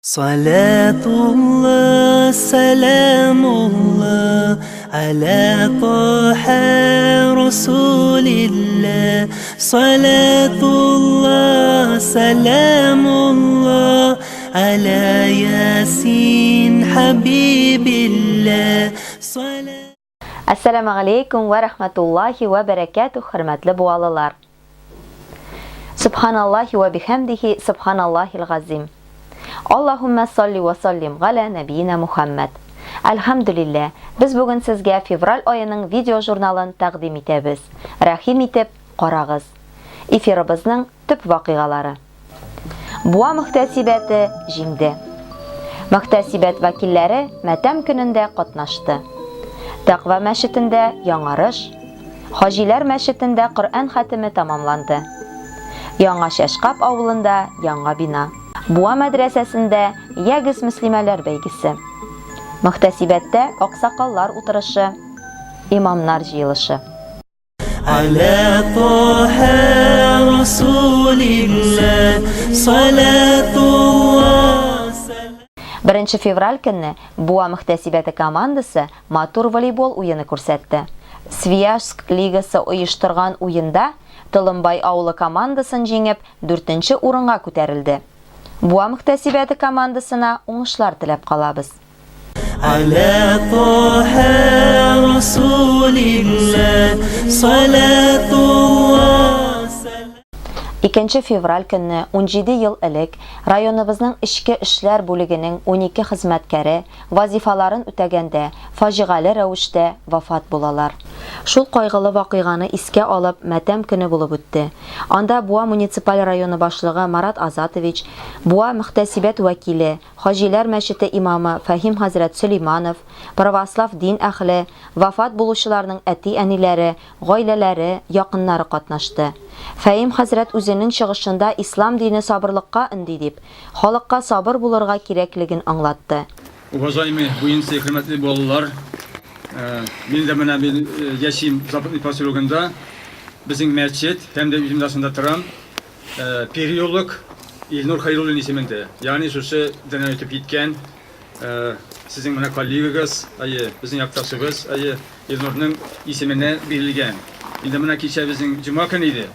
صلاة الله سلام الله على طه رسول الله صلاة الله سلام الله على ياسين حبيب الله Assalamu alaikum wa rahmatullahi wa barakatuh, hürmetli bualalar. Subhanallahi wa bihamdihi, subhanallahil gazim. Allahumma salli wa sallim ala nabiyina Muhammad. Alhamdulillah, biz bugun sizga fevral ayının video jurnalını taqdim etamiz. Rahim etib qaragız. Efiribizning tüp vaqigalari. Buğa muhtasibati jingdi. Muhtasibat vakillari matam kununda qatnashdi. Taqva masjidində yanarış, Hajilar masjidində Qur'an xatimi tamamlandı. Яңа Шашқап авылында яңа бина. Буа мәдрәсәсендә ягыз мөслимәләр бәйгесе. Мөхтәсибәттә аксакаллар утырышы, имамнар җыелышы. على طه رسول الله صلاة الله 1 февраль көнне Буа мөхтәсибәте командасы матур волейбол уены күрсәтте. Свияжск лигасы оештырган уенда Тылымбай авылы командасын җиңеп 4нче урынга күтәрелде. Буа мөхтәсибәте командасына уңышлар теләп калабыз. على طه رسول الله صلاة الله 2 февраль көнне 17 ел элек районыбызның эчке эшләр бүлегенең 12 хезмәткәре вазифаларын үтәгәндә фаҗигале рәвештә вафат булалар. Шул кайгылы вакыйганы искә алып матәм көне булып үтте. Анда Буа муниципаль районы башлыгы Марат Азатович, Буа мөхтәсибәт вәкиле, Хаҗилар мәчете имамы Фәһим хәзрәт Сөлейманов, православ дин әһле, вафат булучыларның әти-әниләре, гаиләләре, якыннары катнашты. Фәһим хәзрәт үзенең чыгышында ислам дине сабырлыкка инди дип, халыкка сабыр булырга кирәклеген аңлатты. Уважаемые буинцы, хөрмәтле балалар, мин дә менә яшим Западный поселогында, безнең мәчет һәм дә үзем дасында торам, периолог Илнур Хайруллин исемендә. Ягъни шушы дөнья үтеп киткән сезнең менә коллегагыз, безнең якташыбыз, Илнурның исеменә бирелгән. Инде менә кичә безнең җума көне иде.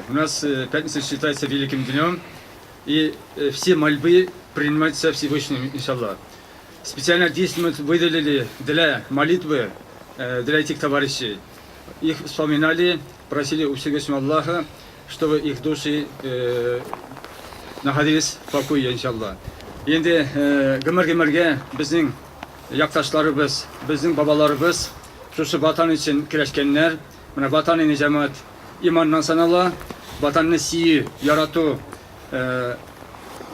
У нас пятница считается великим днем, и все мольбы принимаются Всевышним, иншаллах. Специально 10 минут выделили для молитвы, для этих товарищей. Их вспоминали, просили у Всевышнего Аллаха, чтобы их души находились в покое, иншаллах. Енді гымыр-гымырге біздің якташларыбыз, біздің бабаларыбыз, шушы ватан үшін күрәшкәннәр, менә ватан җәмәгать иманнан санала, ватанны сию, ярату,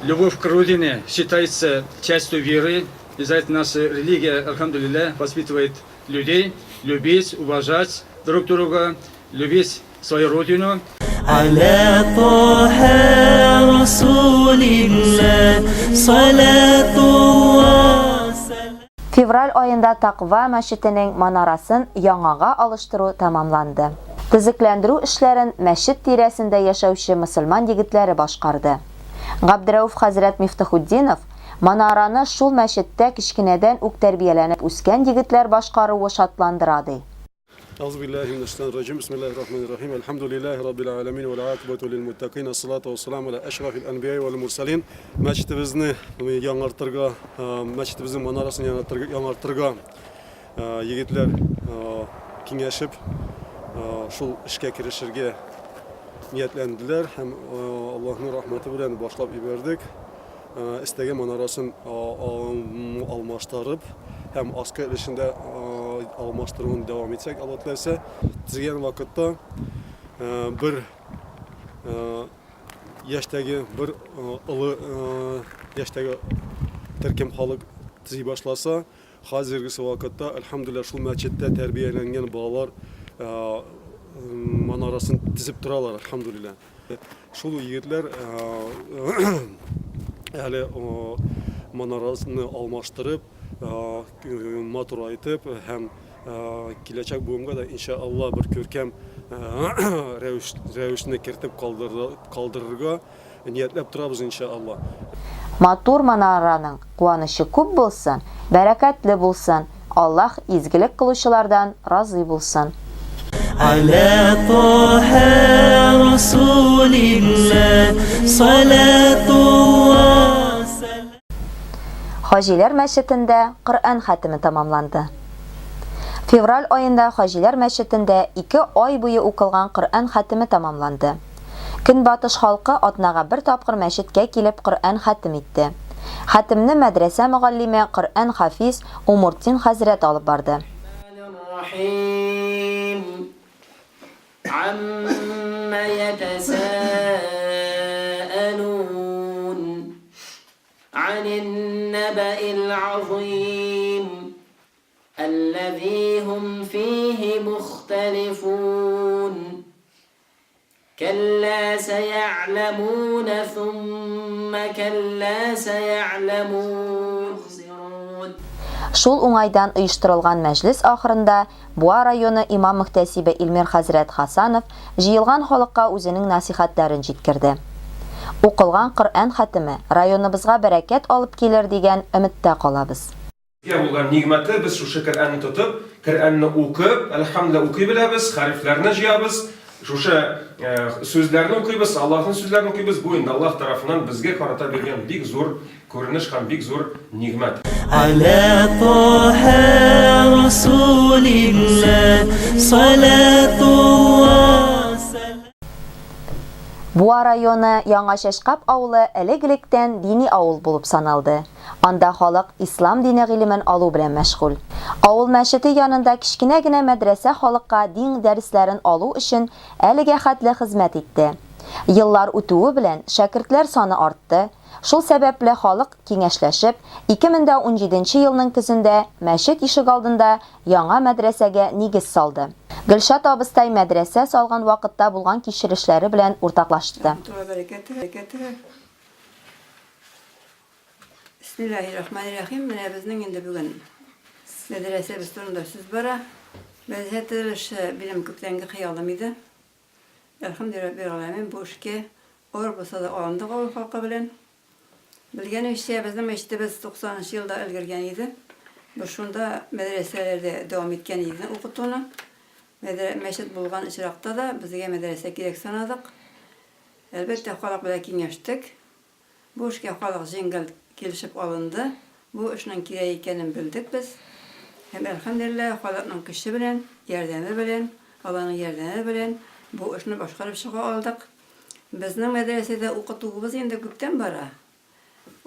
любовь к родине считается частью веры, и за это наша религия, алхамдулилля, воспитывает людей, любить, уважать друг друга, любить свою родину. على طه رسول الله صلاة الله Февраль ayında Тaqва мәчетенең манарасын яңага алыштыру тамамланды. Төзекләндерү эшләрен мәчет тирәсендә яшәүче мөселман егетләре башкарды. Габдрәүф хәзрәт Мифтахуддинов манараны шул мәчеттә кичкенәдән үк тәрбияләнеп үскән егетләр башкаруы шатландыра ди. أعوذ بالله من الشيطان الرجيم بسم الله الرحمن الرحيم الحمد لله رب العالمين والعاقبة للمتقين الصلاة والسلام على أشرف الأنبياء والمرسلين мәчетебезне яңартырга мәчетебезнең манарасын яңартырга егетләр киңәшеп шул эшкә кирешергә ниятләнделәр һәм Аллаһның рәхмәте белән башлап ибәрдек. Истәгән манарасын алмаштырып һәм аскы эшендә алмаштыруын дәвам итсәк, Алла теләсә, тизгән вакытта бер яшьтәге бер улы яшьтәге төркем халык тизи башласа, хәзергесе вакытта әлхәмдүлилләh шул мәчеттә тәрбияләнгән балалар манарасын тизеп торалар, әлхәмдүлилләh. Шул егетләр әле манарасыны алмаштырып, матур айтып һәм киләчәк буынга да иншалла бер күркәм рәвешне кертеп калдырырга ниятләп торабыз иншалла. Матур манараның куанышы күп булсын, бәрәкәтле булсын. Аллаһ изгелек кылучылардан разый булсын. على طه رسول الله صلاة الله سلام. Хаҗилар мәчетендә Коръән хатимы тамамланды. Февраль ayında Хаҗилар мәчетендә 2 ай буе укылган Коръән хатимы тамамланды. Көнбатыш халкы атнага бер тапкыр мәчеткә килеп Коръән хатим итте. Хатимне мәдрәсә мугаллиме Коръән хафиз Умуртин хәзрәт алып барды. عما يتساءلون عن النبأ العظيم الذي هم فيه مختلفون كلا سيعلمون ثم كلا سيعلمون. Шул уңайдан оештырылган мәҗлес ахырында Буа районы имам мөхтәсибе Илмир хәзрәт Хасанов җыелган халыкка үзенең насихатларын җиткерде. Укылган Коръән хатиме районыбызга бәрәкәт алып килер дигән өметтә калабыз. Булган нигъмәте без шушы Коръәнне тотып, Коръәнне укып, әлхәмдүлилләh укый беләбез, хәрефләрне җыябыз, шушы сүзләрне укыйбыз, Аллаһның сүзләрен укыйбыз. Бу инде Аллаһ тарафыннан безгә карата биргән бик зур күренеш һәм бик зур нигъмәт. على طه رسول الله صلاة الله سلام. Буа районы Яңа Шәшкап авылы элек-электән дини авыл булып саналды. Анда халык ислам дине гыйлемен алу белән мәшгуль. Авыл мәчете янында кичкенә генә мәдрәсә халыкка дин дәресләрен алу өчен әлегә хәтле хезмәт итте. Еллар үтүе белән шәкертләр саны артты. Шул сәбәпле халык киңәшләшеп 2017 елның көзендә мәчет ишек алдында яңа мәдрәсәгә нигез салды. Гөлшат абыстай мәдрәсә салган вакытта булган кичерешләре белән уртаклашты. Бисмиллаһир-рахманир-рахим. Менә безнең инде бүген мәдрәсәбез турында сүз бара. Без хәтерлеш билем күптәнге хыялым иде. Әлхәмдүлилләһ бу эшкә ор булса да алындык авыл халкы белән. Белгәнемчә безнең мәчетебез 90 елда өлгергән иде. Бу шунда мәдрәсәләрдә дәвам иткән иде укытуны. Мәчет булган очракта да безгә мәдрәсә кирәк санадык. Әлбәттә халык белән киңәштек. Бу эшкә халык җиңел килешеп алынды. Бу эшнең кирәк икәнен белдек без. Һәм әлхәмдүлилләһ халыкның көче белән, ярдәме белән, Аллаһның ярдәме белән бу эшне башкарып чыга алдык. Безнең мәдрәсәдә укытуыбыз инде күптән бара.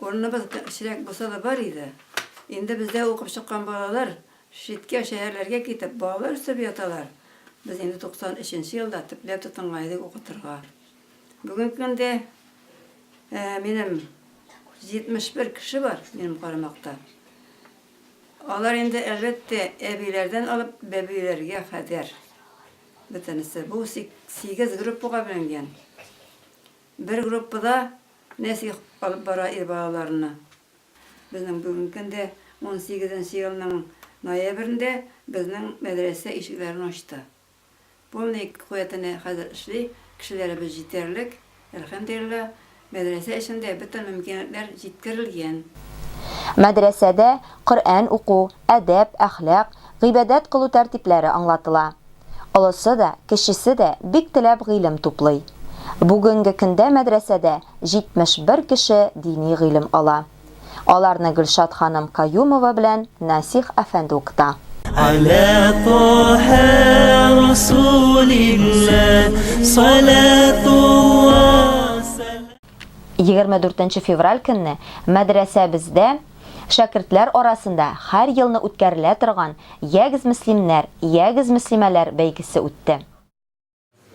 Орныбыз кечерәк булса да бар иде. Инде бездә укып чыккан балалар шиткә шәһәрләргә китеп балалар үсеп яталар. Без инде 93 елда төпләп тотынган идек укытырга. Бүгенге көндә минем 71 кеше бар минем карамакта. Алар инде әлбәттә әбиләрдән алып бәбиләргә кадәр. Бөтенесе бу 8 группага бүленгән. Бер группада нәсих алып бара балаларны. Безнең бүгенге көндә 18 елның ноябрендә безнең мәдрәсә ишекләрен ачты. Бу куәтенә хәзер эшли, кешеләребез җитәрлек. Әлхәмдүлилләһ, мәдрәсә эшендә бөтен мөмкинлекләр җиткерелгән. Мәдрәсәдә Коръән уку, әдәп, әхлак, гыйбадәт кылу тәртипләре аңлатыла. Олысы да, кечесе дә бик теләп гыйлем туплый. Бүгенге көндә мәдрәсәдә 71 кеше дини гыйлем ала. Аларны Гөлшат ханым Каюмова белән Насих әфәнде укыта. على طه رسول الله صلاة الله سلام. 24 февраль көнне мәдрәсәбездә шәкертләр арасында һәр елны үткәрелә торган Ягез мөслимнәр, Ягез мөслимәләр бәйгесе үтте.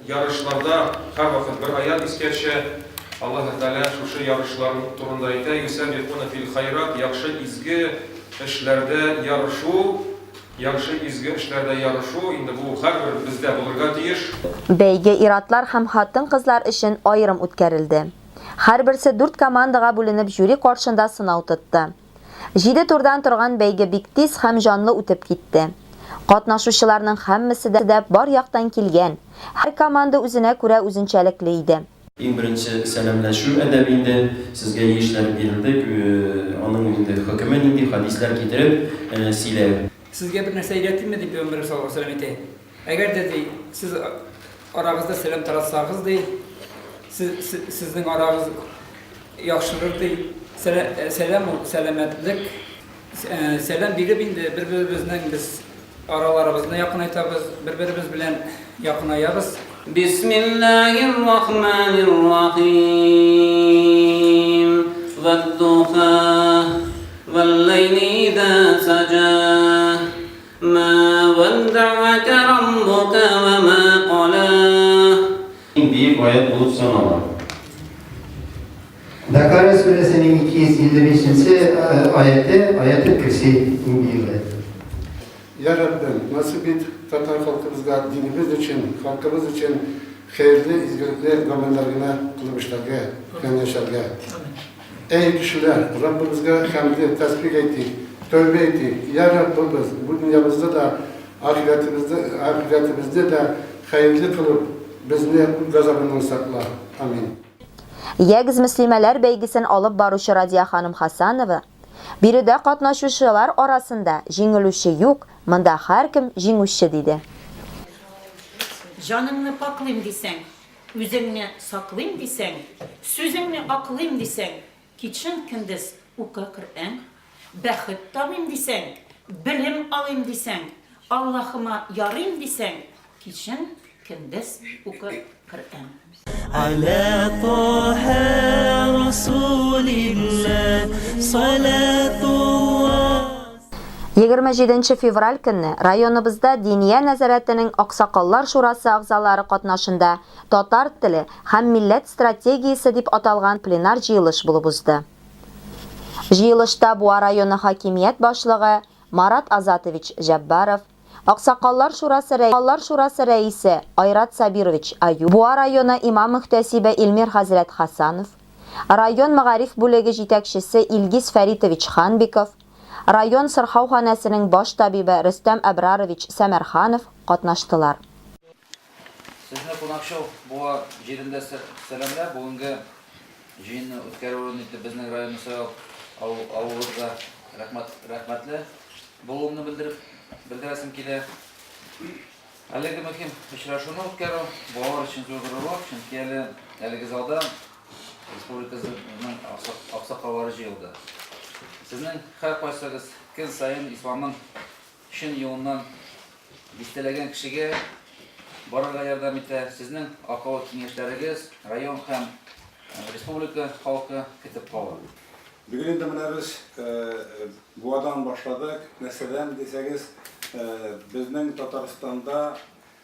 Ярышларда һәрвакыт бер аят искәрчә Аллаһ Тәгалә шушы ярышлар турында әйтә: "Юсаббихуна фил хайрат", яхшы изге эшләрдә ярышу, яхшы изге эшләрдә ярышу инде бу һәрбер бездә булырга тиеш. Бәйге иратлар һәм хатын-кызлар өчен аерым үткәрелде. Һәрберсе 4 командага бүленеп жюри каршында сынау тотты. 7 турдан торган бәйге бик тиз һәм җанлы үтеп китте. Катнашучыларның һәммәсе дә бар яктан килгән. Һәр команда үзенә күрә үзенчәлекле иде. İң birinci sәламләшү әдәбендә сезгә яшьләр бирелдек, аның инде хөкемен инде хадисләр китереп сөйләп. Sizge bir нәрсә öğretmedi diye Peygamber sallallahu aleyhi ve sellem ite. Eğer dedi siz aranızda selam taratsanız değil, sizin aranız yaxşılır değil, selametlik, selam bilib indi bir-birimizden biz aralarımızda yakın aytabız, bir-birimiz bilen yakın ayabız. Bismillahirrahmanirrahim. Wadduha والليل إذا سجى ما ودعك ربك وما قلى. Büyük ayet bulup sanalım. Bakara suresinin 255. ayeti ayet-i kürsi indirildi. Ya Rabbim nasip et Tatar halkımızga, dinimiz için, halkımız için hayırlı, izgirlikli gamellerine kılmışlarga, kendilerine. Ey kişiler, Rabbimizge hamdi, tasbih ettik, tövbe ettik. Ya Rabbimiz bu dünyamızda da ahiretimizde de hayırlı kılıp bizni gazabından sakla. Amin. Ягез мөслимәләр бәйгесен алып баручы Радия ханым Хасанова биредә катнашучылар арасында җиңелүче юк, монда һәркем җиңүче диде. Canını paklayım desen, üzerine saklayım desen, sözünü aklayım desen, kiçin kündüz uka Kur'an, bәхет табayım desen, bilim alayım desen, Allah'ıma yarayım desen, kiçin kündüz uka Kur'an. على طه رسول الله صلاة الله. 27 февраль көнне районыбызда Диния нәзарәтенең Аксакаллар шурасы агзалары катнашында татар теле һәм милләт стратегиясе дип аталган пленар җыелыш булып узды. Җыелышта Буа районы хакимият башлыгы Марат Азатович Җаббаров, Аксакаллар шурасы рәисе Айрат Сабирович Аюб, Буа районы имам мөхтәсибе Илмир Хәзрәт Хасанов, район мәгариф бүлеге җитәкчесе Илгиз Фәритович Ханбиков, район сырхауханәсенең баш табибы Рөстәм Әбрарович Сәмәрханов катнаштылар. Сезне кунакшау Буа җирендә сәламләр, бүгенге җыенны үткәрүен итеп безнең районыбызга авылыбызга рәхмәтле булуымны bildirəsim килә. Әлеге мөһим очрашуны үткәрү Буалар өчен зур горур, чөнки әлеге залда республикабызның аксакаллары җыелды. Сезнең һәркайсыгыз көн сайын исламның чын юлыннан дистәләгән кешегә барырга ярдәм итә. Сезнең акыл киңәшләрегез район һәм республика халкы көтеп кала. Bugün inде менә без Буадан башладык. Мәсәлән, дисәгез, безнең Татарстанда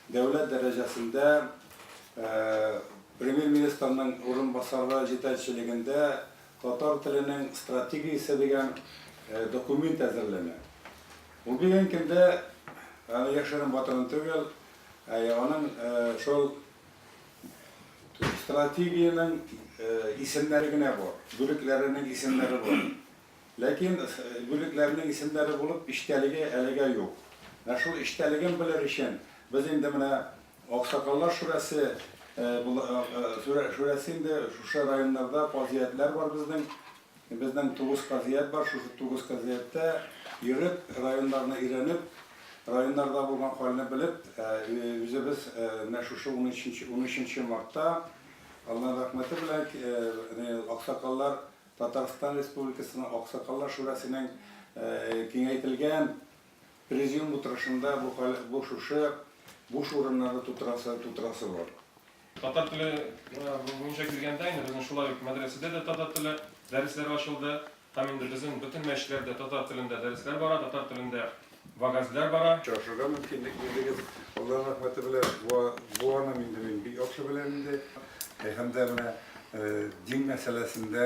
дәүләт дәрәҗәсендә Премьер-министрның урынбасары җитәкчелегендә татар теленең стратегиясе дигән документ әзерләнә. Ул бүген көндә яшәрен батырын түгел, аның шул стратегияның исемнәре генә бар, бүлекләренең исемнәре бар. Ләкин бүлекләренең исемнәре булып иштәлеге әлегә юк. Шул иштәлеген белер өчен без инде менә Аксакаллар шурасы инде шушы районнарда вазиятләр бар безнең 9 вазият бар. Шушы 9 вазияттә йөреп, районнарны өйрәнеп, районнарда булган хәлне белеп, үзебез менә шушы 13 мартта Аллаһ рәхмәте белән Аксакаллар Татарстан Республикасының Аксакаллар шурасының киңәйтелгән президиум утырышында бу шушы буш урыннарны тутырасы бар. Татар теле буенча килгәндә инде безнең шулай ук мәдрәсәдә дә татар теле дәресләр ачылды. Һәм инде безнең бөтен мәчетләрдә татар телендә дәресләр бара, татар телендә вагазлар бара. Чашырга мөмкинлек бирдегез. Аллаһ рәхмәте белән бу аны инде бик яхшы беләм инде. Һәм дә менә дин мәсьәләсендә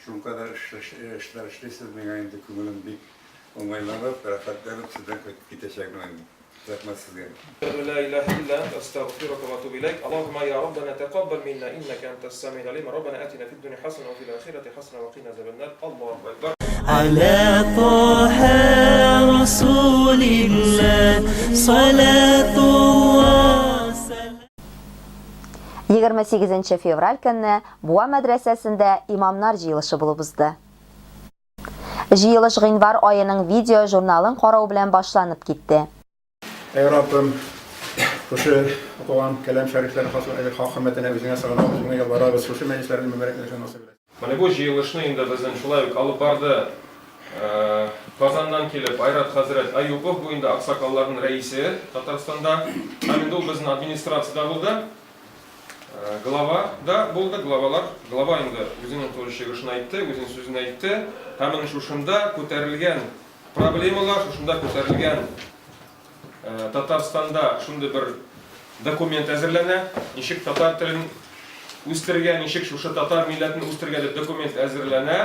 шункадәр эшләр эшлисез, миңа инде күңелем бик уңайланып, рәхәтләнеп сездән китәчәкмен. رحمة الله. لا إله إلا أنت أستغفرك وأتوب إليك. اللهم يا ربنا تقبل منا إنك أنت السميع العليم. ربنا آتنا في الدنيا حسنة وفي الآخرة حسنة وقنا عذاب النار. الله أكبر. على طه رسول الله صلاة الله. 28 февраль көнне Буа мәдрәсәсендә имамнар җыелышы булып узды. Җыелыш гыйнвар аеның видео журналын карау белән башланып китте. Ey Rabbim, şuşu okuğan kelam şeriflerini halk hürmetine özüne sağlamak üzere yalvarırız. Şuşu meclislerin mübareklerine nasip eylesin. Mana bu jiyilishni endi bizning shulay olib bordi. Qozondan kelib Ayrat Hazrat Ayubov bu endi oqsoqollarning raisi Tataristonda. Endi u bizning administratsiyada bo'ldi. Glavada bo'ldi, glava endi o'zining to'g'ri aytdi, o'zining so'zini aytdi. Hamma shunda ko'tarilgan problemalar, shunda ko'tarilgan Tataristonda shunday bir dokument әзерләнә, ничек татар телен үстергән, ничек шушы татар милләтен үстергән дип документ әзерләнә.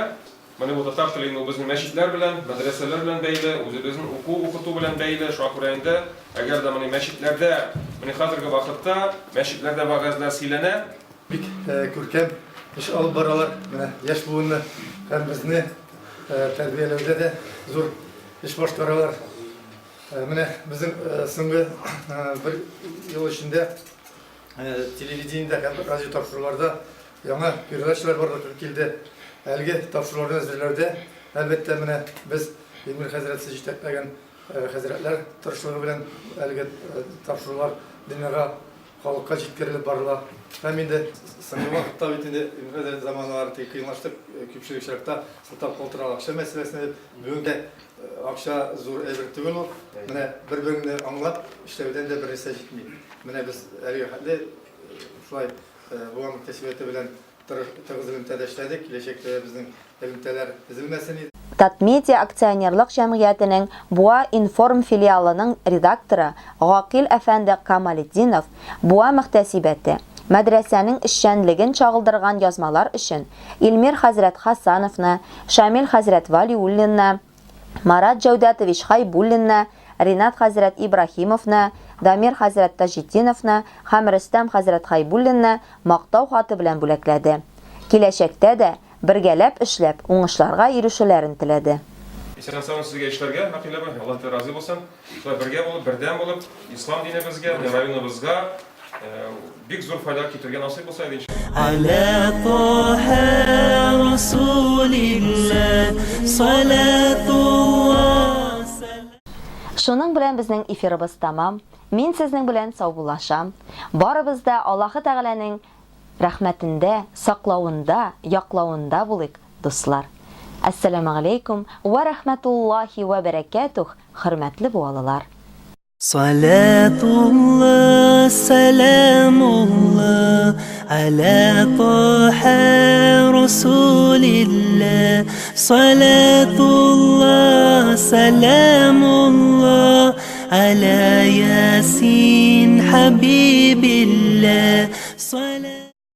Менә бу татар телен безнең мәчетләр белән, мәдрәсәләр белән бәйле, үзебезнең укыту белән бәйле. Шуңа күрә инде, әгәр дә менә мәчетләрдә, менә хәзерге вакытта мәчетләрдә вагазлар сөйләнә. Бик күркәм эш алып баралар. Менә яшь буынны һәм безне тәрбияләүдә дә зур эш башкаралар. Менә безнең соңгы bir ел эчендә телевидениедә һәм радио тапшыруларда яңа передачалар барлыкка килде. Әлеге тапшыруларны әзерләүдә әлбәттә менә без Эмир хәзрәтсе җитәкләгән хәзрәтләр тырышлыгы белән әлеге тапшырулар дөньяга халыкка җиткерелеп барыла. Һәм инде соңгы вакытта бит инде Эмир хәзрәт заманнары кыйнлашты, күпчелек чакта сылтап калтырак акча мәсьәләсенә бүгенге акча зур әйбер түгел ул. Менә бер-берне аңлап эшләүдән дә берсе җитми. Менә без әлеге хәлдә шулай бу мөхтәсибәте белән тыгыз элемтәдә эшләдек. Киләчәктә безнең элемтәләр өзелмәсен. Татмедиа акционерлык җәмгыятенең Буа Информ филиалының редакторы Гакил әфәнде Камалетдинов Буа мөхтәсибәте мәдрәсәнең эшчәнлеген чагылдырган язмалар өчен Илмир хәзрәт Хасановны, Шамил хәзрәт Валиуллинны, Марат Җәүдәтович Хайбуллинны, Ринат хәзрәт Ибраһимовны, Дамир хәзрәт Таҗетдиновны һәм Рөстәм хәзрәт Хайбуллинны мактау хаты белән бүләкләде. Киләчәктә дә бергәләп эшләп уңышларга ирешүләрен теләде. Исән-сау сезгә эшләргә, мәкалә бер, Аллаһ разый булсын. Шулай бергә булып, бердәм булып, ислам динебезгә, районыбызга бик зур файда китергән насыйп булса иде иншалла. Аля Таха Расулилlah салатуллах. Шуның белән безнең эфирыбыз тамам. Мин сезнең белән саубуллашам. Барыбыз да Аллаһы Тәгаләнең рәхмәтендә, саклавында, яклавында булыйк, дуслар. Ассаламу алейкум ва рахматуллахи ва баракатух, хөрмәтле буалылар. Салатуллах, саламуллах, аля Таха Расулилlah. Салатуллах, саламуллах, аля Ясин Хабибилlah.